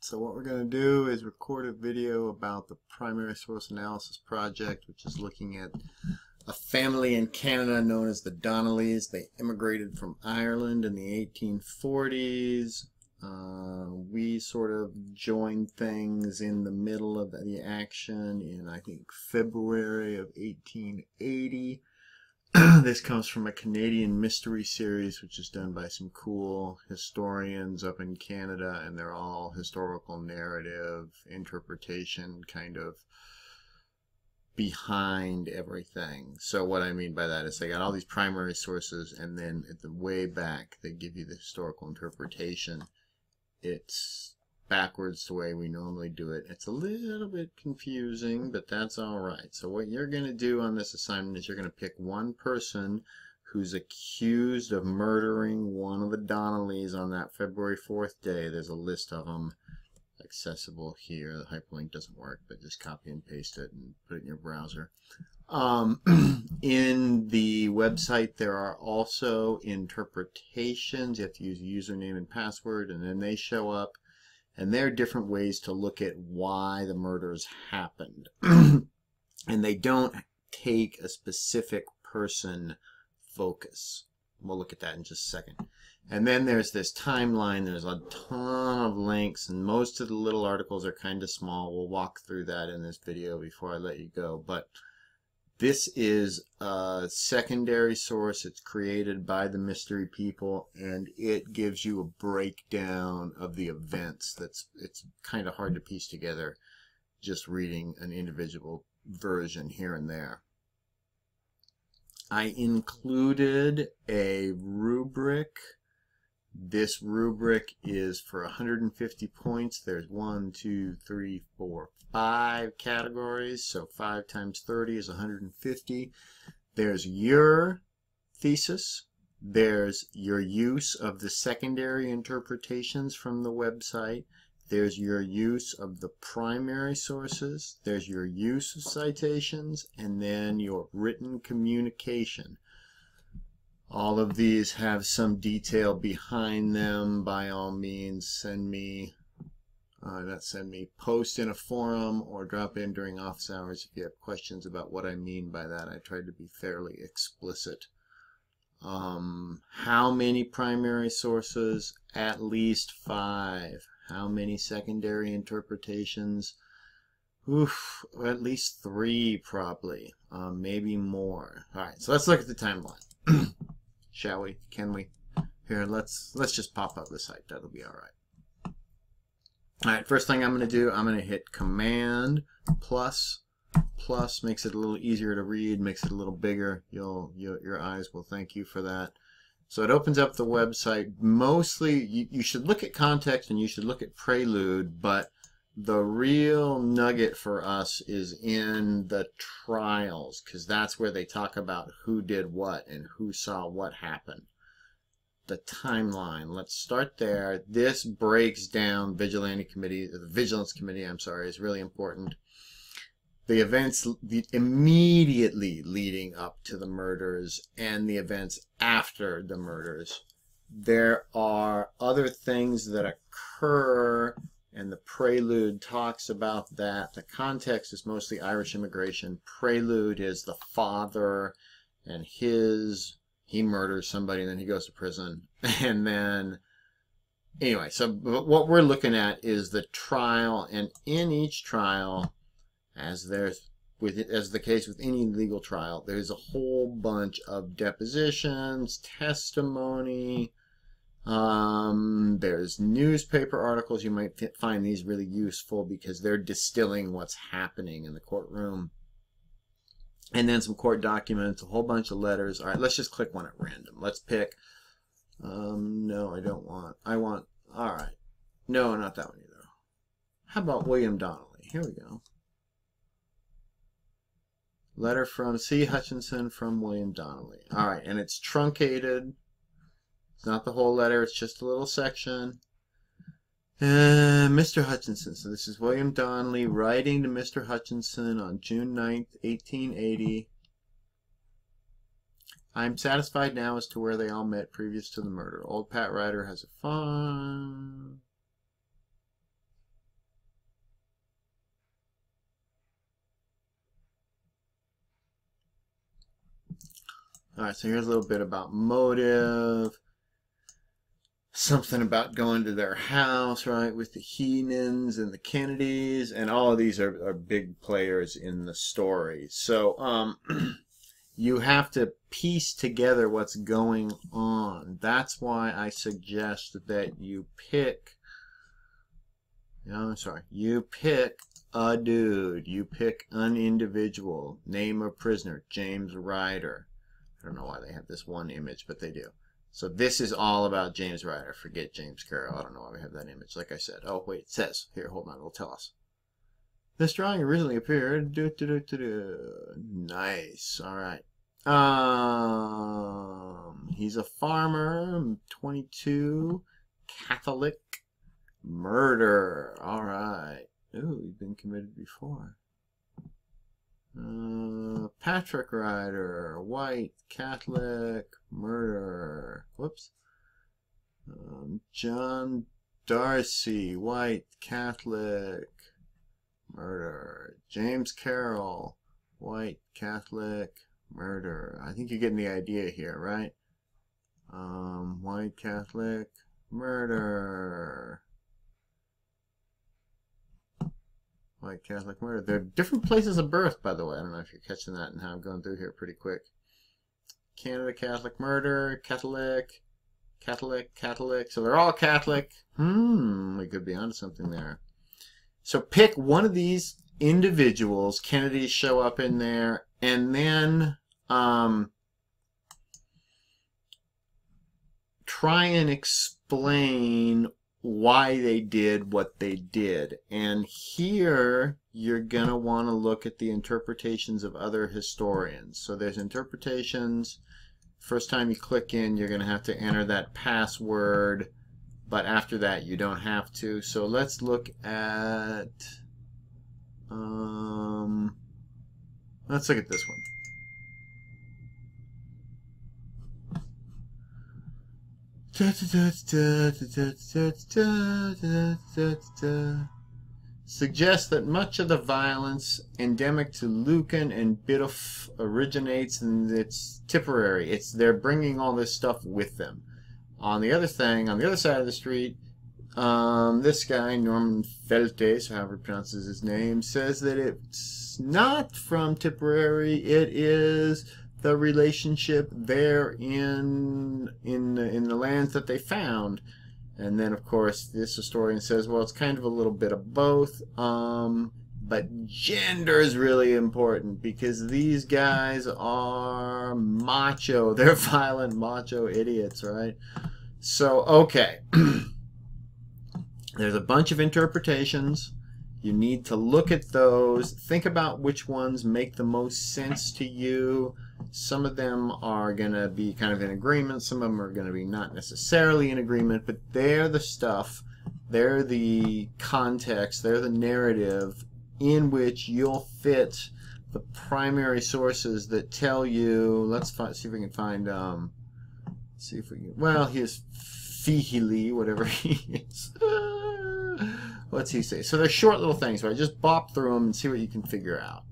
So what we're going to do is record a video about the primary source analysis project, which is looking at a family in Canada known as the Donnellys. They immigrated from Ireland in the 1840s. We sort of joined things in the middle of the action in, I think, February of 1880. This comes from a Canadian mystery series, which is done by some cool historians up in Canada, and they're all historical narrative interpretation kind of behind everything. So what I mean by that is they got all these primary sources, and then at the way back they give you the historical interpretation. It's backwards the way we normally do it. It's a little bit confusing, but that's all right. So what you're going to do on this assignment is you're going to pick one person who's accused of murdering one of the Donnellys on that February 4th day. There's a list of them accessible here. The hyperlink doesn't work, but just copy and paste it and put it in your browser. In the website there are also interpretations. You have to use a username and password, and then they show up. And there are different ways to look at why the murders happened. And they don't take a specific person focus. We'll look at that in just a second. And then there's this timeline. There's a ton of links, and most of the little articles are kind of small. We'll walk through that in this video before I let you go. But this is a secondary source. It's created by the mystery people, and it gives you a breakdown of the events. It's kind of hard to piece together just reading an individual version here and there. I included a rubric. This rubric is for 150 points. There's 1, 2, 3, 4, 5 categories. So 5 times 30 is 150. There's your thesis. There's your use of the secondary interpretations from the website. There's your use of the primary sources. There's your use of citations. And then your written communication. All of these have some detail behind them. By all means, post in a forum or drop in during office hours if you have questions about what I mean by that. I tried to be fairly explicit. How many primary sources? At least 5. How many secondary interpretations? Oof, at least 3 probably. Maybe more. Alright, so let's look at the timeline. Shall we? Can we? Here, let's just pop up the site. That'll be all right. All right, first thing I'm going to do, I'm going to hit Command plus. Plus makes it a little easier to read, makes it a little bigger. Your eyes will thank you for that. So it opens up the website. Mostly, you should look at context and you should look at prelude, but the real nugget for us is in the trials, because that's where they talk about who did what and who saw what happen. The timeline. Let's start there. This breaks down the Vigilance Committee, I'm sorry, is really important. The events immediately leading up to the murders and the events after the murders. There are other things that occur, and the prelude talks about that. The context is mostly Irish immigration. Prelude is the father and he murders somebody and then he goes to prison. And then, anyway, so what we're looking at is the trial, and in each trial, as the case with any legal trial, there's a whole bunch of depositions, testimony. There's newspaper articles. You might find these really useful because they're distilling what's happening in the courtroom. And then some court documents, a whole bunch of letters. All right, let's just click one at random. Let's pick. No, I don't want. All right. No, not that one either. How about William Donnelly? Here we go. Letter from C. Hutchinson from William Donnelly. All right, and it's truncated. It's not the whole letter, it's just a little section. Mr. Hutchinson. So this is William Donnelly writing to Mr. Hutchinson on June 9th, 1880. I'm satisfied now as to where they all met previous to the murder. Old Pat Ryder has a farm. All right, so here's a little bit about motive. Something about going to their house, right, with the Heenans and the Kennedys, and all of these are big players in the story. So you have to piece together what's going on. That's why I suggest that you pick, you pick a dude, you pick an individual, name of prisoner, James Ryder. I don't know why they have this one image, but they do. So this is all about James Ryder. Forget James Carroll. I don't know why we have that image. Like I said. Oh, wait. It says. Here, hold on. It'll tell us. This drawing originally appeared. Nice. All right. He's a farmer. 22. Catholic. Murder. All right. Ooh, he's been committed before. Patrick Ryder, white, Catholic, murder. Whoops. John Darcy, white, Catholic, murder. James Carroll, white, Catholic, murder. I think you're getting the idea here, right? White, Catholic, murder. White Catholic murder. They're different places of birth, by the way. I don't know if you're catching that and how I'm going through here pretty quick. Canada Catholic murder, Catholic, Catholic, Catholic. So they're all Catholic. We could be onto something there. So pick one of these individuals. Kennedys show up in there, and then try and explain why they did what they did. And here you're going to want to look at the interpretations of other historians. So there's interpretations. First time you click in, you're going to have to enter that password, but after that you don't have to. So let's look at let's look at this one. Suggests that much of the violence endemic to Lucan and Biddulph originates in its Tipperary. They're bringing all this stuff with them. On the other side of the street, this guy, Norman Feltes, however he pronounces his name, says that it's not from Tipperary. It is the relationship there in the lands that they found. And then, of course, this historian says, well, it's kind of a little bit of both. But gender is really important because these guys are macho. They're violent, macho idiots, right? So, okay. There's a bunch of interpretations. You need to look at those. Think about which ones make the most sense to you. Some of them are going to be kind of in agreement. Some of them are going to be not necessarily in agreement, but they're the stuff, they're the context, they're the narrative in which you'll fit the primary sources that tell you. Let's see if we can find, well, here's Fihili, whatever he is. What's he say? So they're short little things, right? Just bop through them and see what you can figure out.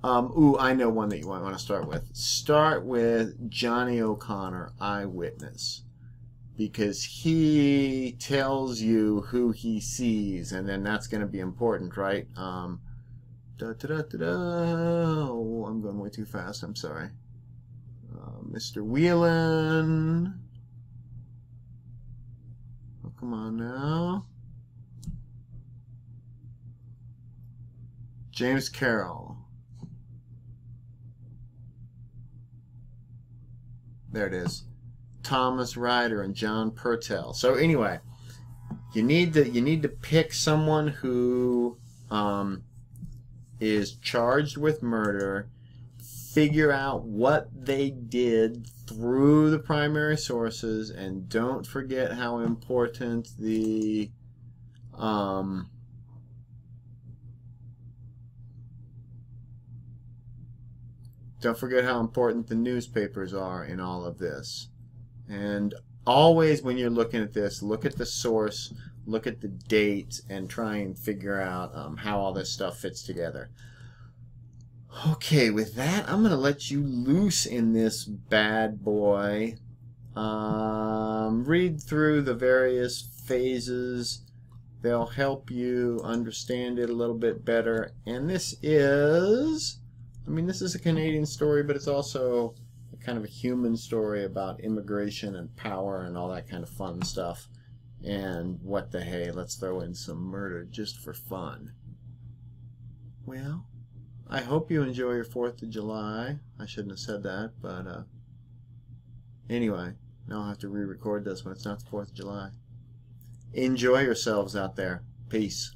Ooh, I know one that you might want to start with. Start with Johnny O'Connor, eyewitness, because he tells you who he sees, and then that's going to be important, right? Oh, I'm going way too fast. I'm sorry. Mr. Whelan. Oh, come on now. James Carroll. There it is. Thomas Ryder and John Purtell. So anyway, you need to pick someone who is charged with murder. Figure out what they did through the primary sources, and don't forget how important the newspapers are in all of this. And always when you're looking at this, look at the source, look at the date, and try and figure out how all this stuff fits together. Okay, with that, I'm going to let you loose in this bad boy. Read through the various phases. They'll help you understand it a little bit better. And this is, I mean, this is a Canadian story, but it's also kind of a human story about immigration and power and all that kind of fun stuff. And what the hey, let's throw in some murder just for fun. Well, I hope you enjoy your 4th of July. I shouldn't have said that, but anyway, now I'll have to re-record this when it's not the 4th of July. Enjoy yourselves out there. Peace.